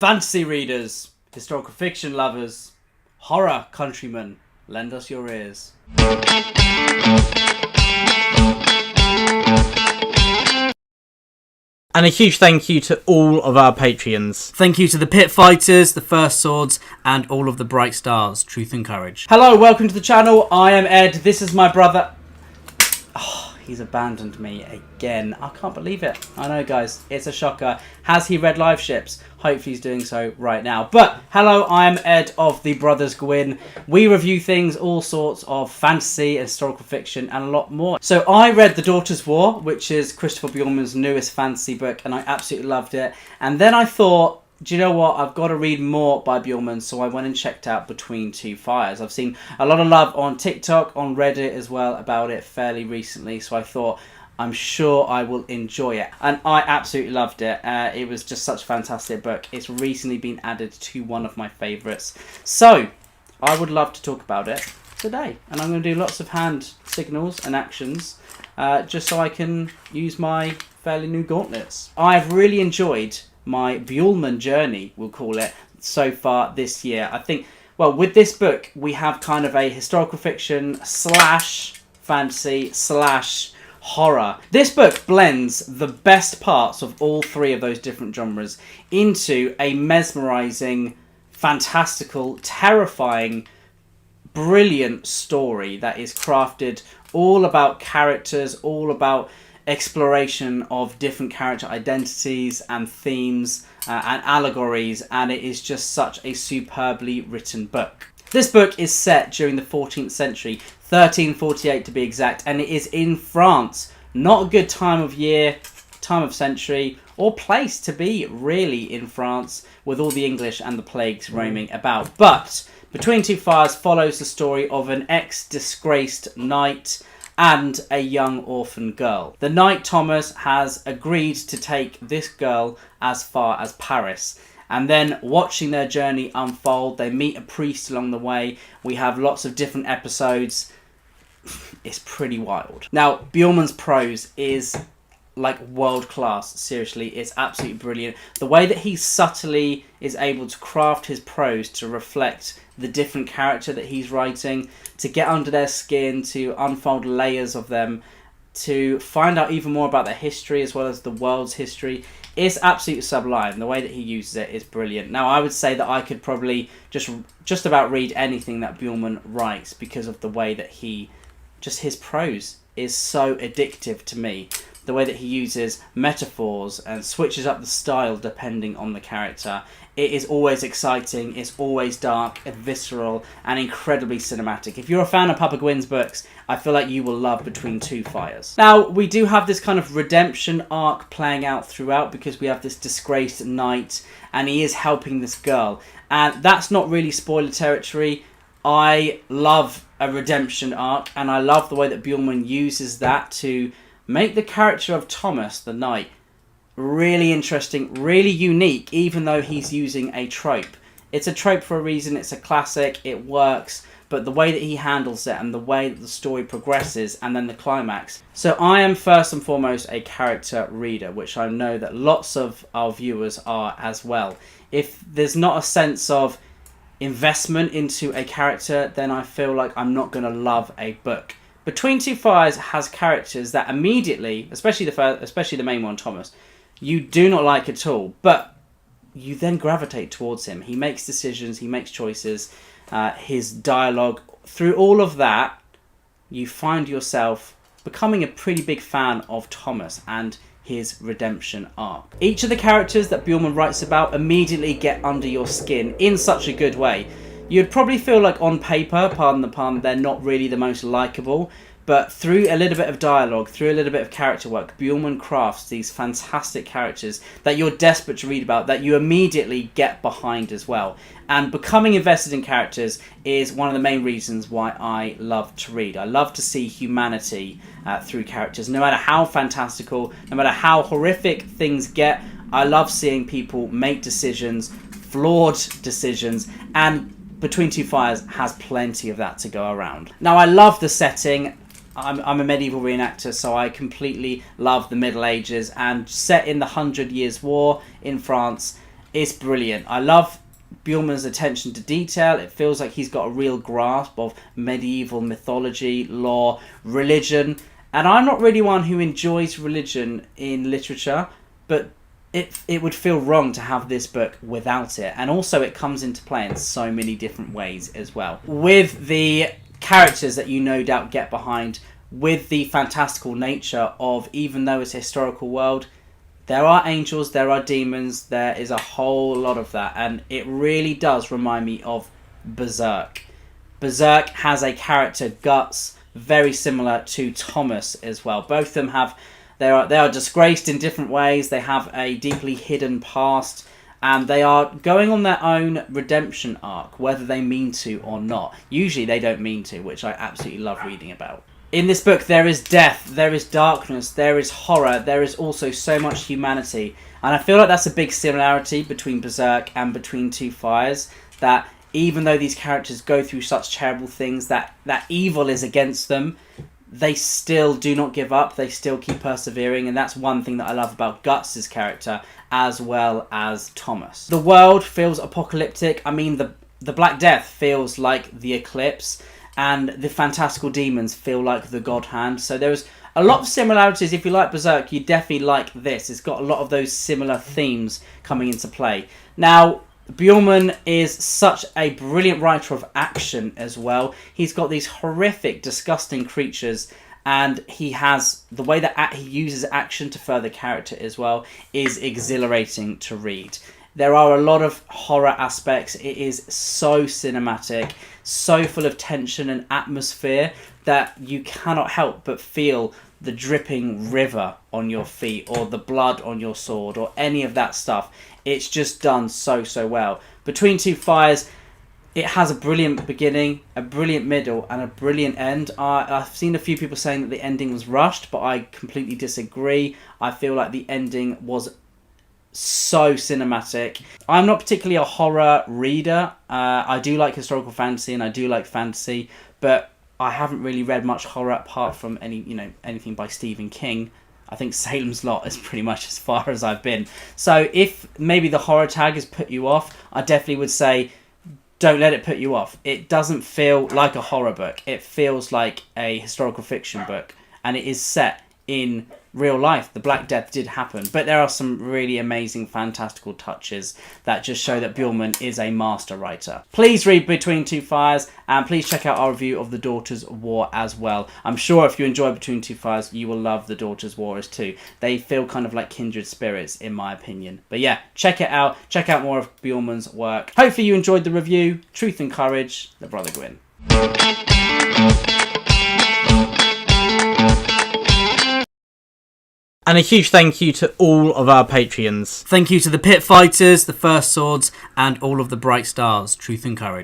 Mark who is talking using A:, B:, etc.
A: Fantasy readers, historical fiction lovers, horror countrymen, lend us your ears.
B: And a huge thank you to all of our Patreons.
A: Thank you to the Pit Fighters, the First Swords, and all of the Bright Stars, Truth and Courage. Hello, welcome to the channel. I am Ed. This is my brother. Oh, he's abandoned me again. I can't believe it. I know, guys. It's a shocker. Has he read Live Ships? Hopefully he's doing so right now. But hello, I am Ed of the Brothers Gwyn. We review things, all sorts of fantasy, historical fiction, and a lot more. So I read The Daughter's War, which is Christopher Buehlman's newest fantasy book, and I absolutely loved it. And then I thought, do you know what? I've got to read more by Buehlman, so I went and checked out Between Two Fires. I've seen a lot of love on TikTok, on Reddit as well about it fairly recently, so I thought, I'm sure I will enjoy it. And I absolutely loved it. It was just such a fantastic book. It's recently been added to one of my favourites. So, I would love to talk about it today. And I'm going to do lots of hand signals and actions just so I can use my fairly new gauntlets. I've really enjoyed my Buehlman journey, we'll call it, so far this year. I think, well, with this book, we have kind of a historical fiction slash fantasy slash horror. This book blends the best parts of all three of those different genres into a mesmerizing, fantastical, terrifying, brilliant story that is crafted all about characters, all about exploration of different character identities and themes and allegories, and it is just such a superbly written book. This book is set during the 14th century, 1348 to be exact, and it is in France. Not a good time of year, time of century, or place to be really in France with all the English and the plagues roaming about. But Between Two Fires follows the story of an ex-disgraced knight and a young orphan girl. The knight Thomas has agreed to take this girl as far as Paris. And then watching their journey unfold, they meet a priest along the way. We have lots of different episodes. It's pretty wild. Now, Buehlman's prose is like world class. Seriously, it's absolutely brilliant. The way that he subtly is able to craft his prose to reflect the different character that he's writing, to get under their skin, to unfold layers of them, to find out even more about their history as well as the world's history. It's absolutely sublime. The way that he uses it is brilliant. Now, I would say that I could probably just about read anything that Buehlman writes because of the way that his prose is so addictive to me. The way that he uses metaphors and switches up the style depending on the character. It is always exciting, it's always dark and visceral and incredibly cinematic. If you're a fan of Papa Gwyn's books, I feel like you will love Between Two Fires. Now, we do have this kind of redemption arc playing out throughout because we have this disgraced knight and he is helping this girl. And that's not really spoiler territory. I love a redemption arc and I love the way that Buehlman uses that to make the character of Thomas, the knight, really interesting, really unique, even though he's using a trope. It's a trope for a reason, it's a classic, it works, but the way that he handles it and the way that the story progresses and then the climax. So I am first and foremost a character reader, which I know that lots of our viewers are as well. If there's not a sense of investment into a character, then I feel like I'm not going to love a book. Between Two Fires has characters that immediately, especially the main one, Thomas, you do not like at all, but you then gravitate towards him. He makes decisions, he makes choices, his dialogue. Through all of that, you find yourself becoming a pretty big fan of Thomas and his redemption arc. Each of the characters that Buehlman writes about immediately get under your skin in such a good way. You'd probably feel like on paper, pardon the pun, they're not really the most likeable, but through a little bit of dialogue, through a little bit of character work, Buehlman crafts these fantastic characters that you're desperate to read about, that you immediately get behind as well. And becoming invested in characters is one of the main reasons why I love to read. I love to see humanity through characters. No matter how fantastical, no matter how horrific things get, I love seeing people make decisions, flawed decisions, and Between Two Fires has plenty of that to go around. Now, I love the setting. I'm a medieval reenactor, so I completely love the Middle Ages, and set in the 100 Years' War in France, It's brilliant. I love Buehlman's attention to detail. It feels like he's got a real grasp of medieval mythology, lore, religion. And I'm not really one who enjoys religion in literature, but it would feel wrong to have this book without it. And also it comes into play in so many different ways as well. With the characters that you no doubt get behind, with the fantastical nature of, even though it's a historical world, there are angels, there are demons, there is a whole lot of that. And it really does remind me of Berserk. Berserk has a character, Guts, very similar to Thomas as well. Both of them have... They are disgraced in different ways. They have a deeply hidden past, and they are going on their own redemption arc, whether they mean to or not. Usually they don't mean to, which I absolutely love reading about. In this book, there is death, there is darkness, there is horror, there is also so much humanity. And I feel like that's a big similarity between Berserk and Between Two Fires, that even though these characters go through such terrible things, that evil is against them, they still do not give up. They still keep persevering, and that's one thing that I love about Guts' character as well as Thomas. The world feels apocalyptic. I mean, the Black Death feels like the eclipse, and the fantastical demons feel like the God Hand. So there's a lot of similarities. If you like Berserk, you definitely like this. It's got a lot of those similar themes coming into play. Now, Buehlman is such a brilliant writer of action as well. He's got these horrific, disgusting creatures, and he has the way that he uses action to further character as well is exhilarating to read. There are a lot of horror aspects. It is so cinematic, so full of tension and atmosphere that you cannot help but feel the dripping river on your feet, or the blood on your sword, or any of that stuff. It's just done so well. Between Two Fires, it has a brilliant beginning, a brilliant middle, and a brilliant end. I've seen a few people saying that the ending was rushed, but I completely disagree. I feel like the ending was so cinematic. I'm not particularly a horror reader. I do like historical fantasy and I do like fantasy, but I haven't really read much horror apart from anything by Stephen King. I think Salem's Lot is pretty much as far as I've been. So if maybe the horror tag has put you off, I definitely would say don't let it put you off. It doesn't feel like a horror book. It feels like a historical fiction book, and it is set in real life. The Black Death did happen, but there are some really amazing, fantastical touches that just show that Buehlman is a master writer. Please read Between Two Fires, and please check out our review of The Daughters' War as well. I'm sure if you enjoy Between Two Fires, you will love The Daughters' War as too. They feel kind of like kindred spirits, in my opinion. But yeah, check it out. Check out more of Buehlman's work. Hopefully you enjoyed the review. Truth and Courage, the Brother Gwyn.
B: And a huge thank you to all of our Patreons.
A: Thank you to the Pit Fighters, the First Swords, and all of the Bright Stars. Truth and Courage.